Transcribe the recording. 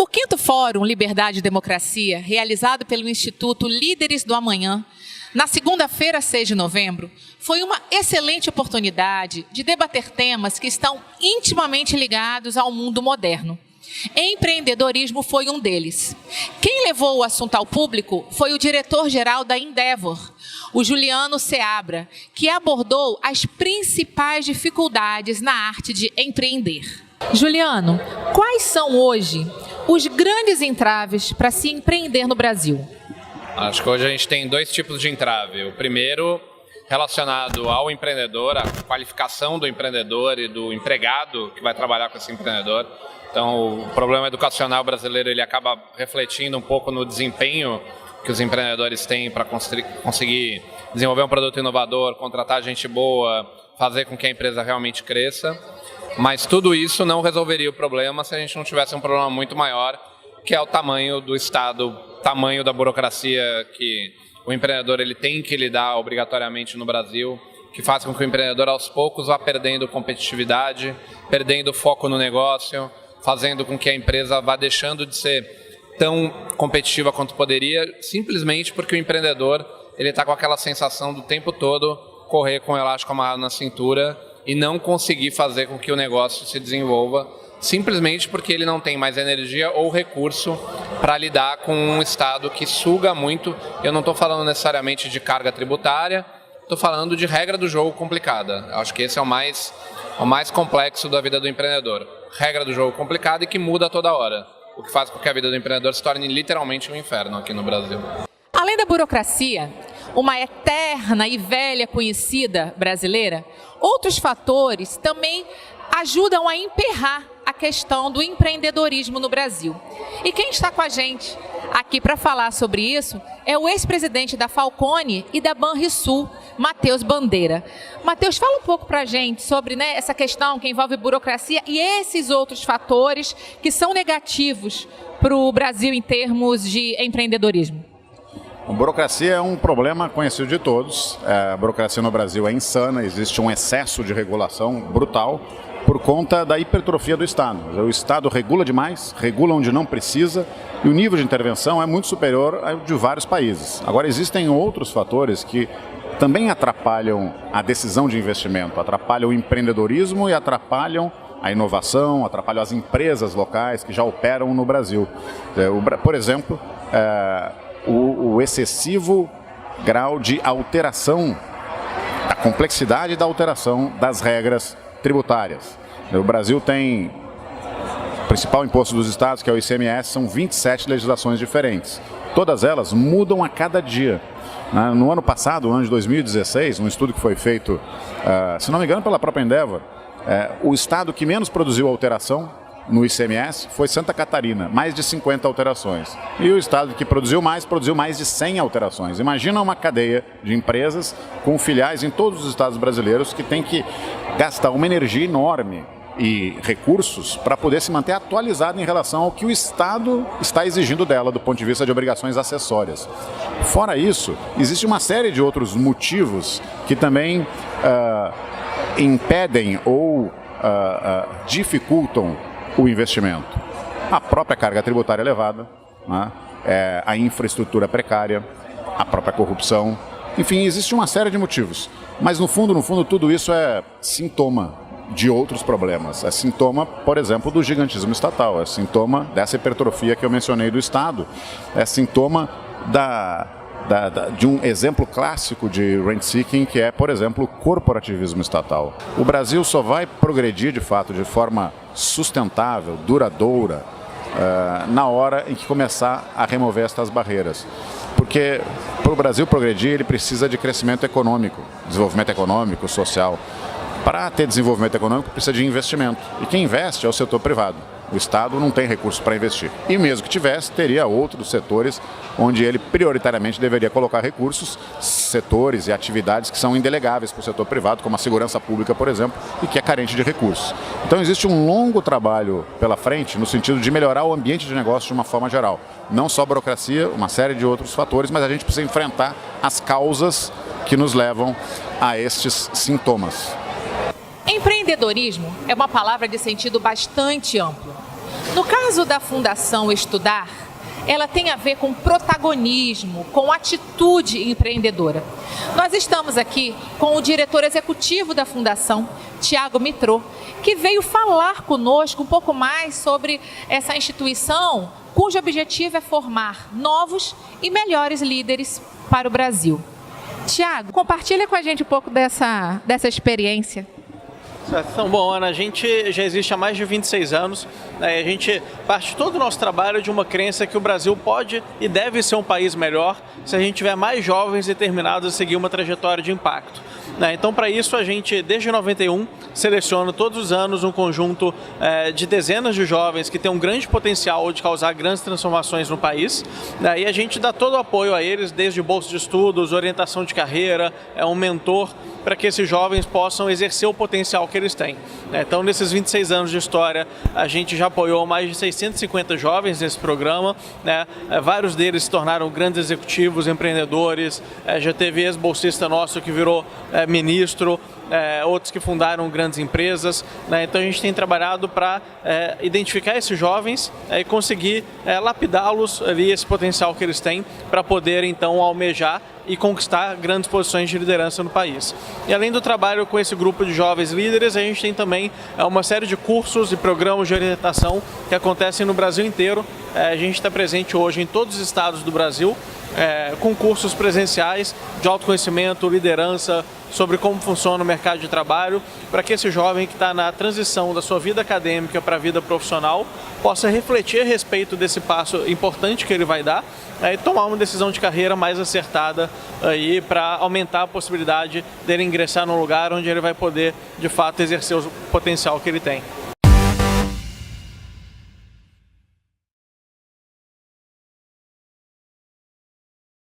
O 5º Fórum Liberdade e Democracia, realizado pelo Instituto Líderes do Amanhã, na segunda-feira, 6 de novembro, foi uma excelente oportunidade de debater temas que estão intimamente ligados ao mundo moderno. Empreendedorismo foi um deles. Quem levou o assunto ao público foi o diretor-geral da Endeavor, o Juliano Seabra, que abordou as principais dificuldades na arte de empreender. Juliano, quais são hoje os grandes entraves para se empreender no Brasil? Acho que hoje a gente tem 2 tipos de entrave. O primeiro, relacionado ao empreendedor, a qualificação do empreendedor e do empregado que vai trabalhar com esse empreendedor. Então, o problema educacional brasileiro ele acaba refletindo um pouco no desempenho que os empreendedores têm para conseguir desenvolver um produto inovador, contratar gente boa, fazer com que a empresa realmente cresça. Mas tudo isso não resolveria o problema se a gente não tivesse um problema muito maior, que é o tamanho do Estado, tamanho da burocracia que o empreendedor ele tem que lidar obrigatoriamente no Brasil, que faz com que o empreendedor aos poucos vá perdendo competitividade, perdendo foco no negócio, fazendo com que a empresa vá deixando de ser tão competitiva quanto poderia, simplesmente porque o empreendedor ele está com aquela sensação do tempo todo correr com o elástico amarrado na cintura e não conseguir fazer com que o negócio se desenvolva, simplesmente porque ele não tem mais energia ou recurso para lidar com um Estado que suga muito. Eu não estou falando necessariamente de carga tributária, estou falando de regra do jogo complicada. Acho que esse é o mais complexo da vida do empreendedor. Regra do jogo complicada e que muda toda hora, o que faz com que a vida do empreendedor se torne literalmente um inferno aqui no Brasil. Além da burocracia, uma eterna e velha conhecida brasileira, outros fatores também ajudam a emperrar a questão do empreendedorismo no Brasil. E quem está com a gente aqui para falar sobre isso é o ex-presidente da Falcone e da Banrisul, Matheus Bandeira. Matheus, fala um pouco para a gente sobre essa questão que envolve burocracia e esses outros fatores que são negativos para o Brasil em termos de empreendedorismo. A burocracia é um problema conhecido de todos. A burocracia no Brasil é insana, existe um excesso de regulação brutal por conta da hipertrofia do Estado. O Estado regula demais, regula onde não precisa e o nível de intervenção é muito superior ao de vários países. Agora, existem outros fatores que também atrapalham a decisão de investimento, atrapalham o empreendedorismo e atrapalham a inovação, atrapalham as empresas locais que já operam no Brasil. Por exemplo, o excessivo grau de alteração, a complexidade da alteração das regras tributárias. O Brasil tem o principal imposto dos estados, que é o ICMS, são 27 legislações diferentes. Todas elas mudam a cada dia. No ano passado, no ano de 2016, um estudo que foi feito, se não me engano, pela própria Endeavor, o estado que menos produziu alteração no ICMS foi Santa Catarina, mais de 50 alterações. E o estado que produziu mais de 100 alterações. Imagina uma cadeia de empresas com filiais em todos os estados brasileiros que tem que gastar uma energia enorme e recursos para poder se manter atualizada em relação ao que o Estado está exigindo dela do ponto de vista de obrigações acessórias. Fora isso, existe uma série de outros motivos que também impedem ou dificultam o investimento. A própria carga tributária elevada, a infraestrutura precária, a própria corrupção. Enfim, existe uma série de motivos. Mas no fundo, tudo isso é sintoma de outros problemas. É sintoma, por exemplo, do gigantismo estatal. É sintoma dessa hipertrofia que eu mencionei do Estado. É sintoma de um exemplo clássico de rent-seeking, que é, por exemplo, o corporativismo estatal. O Brasil só vai progredir, de fato, de forma sustentável, duradoura, na hora em que começar a remover estas barreiras. Porque para o Brasil progredir, ele precisa de crescimento econômico, desenvolvimento econômico, social. Para ter desenvolvimento econômico, precisa de investimento. E quem investe é o setor privado. O Estado não tem recursos para investir. E mesmo que tivesse, teria outros setores onde ele prioritariamente deveria colocar recursos, setores e atividades que são indelegáveis para o setor privado, como a segurança pública, por exemplo, e que é carente de recursos. Então existe um longo trabalho pela frente no sentido de melhorar o ambiente de negócio de uma forma geral. Não só a burocracia, uma série de outros fatores, mas a gente precisa enfrentar as causas que nos levam a estes sintomas. Empreendedorismo é uma palavra de sentido bastante amplo. No caso da Fundação Estudar, ela tem a ver com protagonismo, com atitude empreendedora. Nós estamos aqui com o diretor executivo da Fundação, Tiago Mitrô, que veio falar conosco um pouco mais sobre essa instituição, cujo objetivo é formar novos e melhores líderes para o Brasil. Tiago, compartilha com a gente um pouco dessa experiência. Então, bom, Ana, a gente já existe há mais de 26 anos, né? A gente parte todo o nosso trabalho de uma crença que o Brasil pode e deve ser um país melhor se a gente tiver mais jovens determinados a seguir uma trajetória de impacto. Então, para isso, a gente, desde 91, seleciona todos os anos um conjunto de dezenas de jovens que têm um grande potencial de causar grandes transformações no país. E a gente dá todo o apoio a eles, desde bolsa de estudos, orientação de carreira, um mentor, para que esses jovens possam exercer o potencial que eles têm. Então, nesses 26 anos de história, a gente já apoiou mais de 650 jovens nesse programa, né? Vários deles se tornaram grandes executivos, empreendedores, já teve ex-bolsista nosso que virou ministro, outros que fundaram grandes empresas, né? Então a gente tem trabalhado para identificar esses jovens e conseguir lapidá-los ali, esse potencial que eles têm, para poder então almejar e conquistar grandes posições de liderança no país. E além do trabalho com esse grupo de jovens líderes, a gente tem também uma série de cursos e programas de orientação que acontecem no Brasil inteiro. A gente está presente hoje em todos os estados do Brasil, com cursos presenciais de autoconhecimento, liderança, sobre como funciona o mercado de trabalho, para que esse jovem que está na transição da sua vida acadêmica para a vida profissional possa refletir a respeito desse passo importante que ele vai dar e tomar uma decisão de carreira mais acertada para aumentar a possibilidade dele ingressar num lugar onde ele vai poder, de fato, exercer o potencial que ele tem.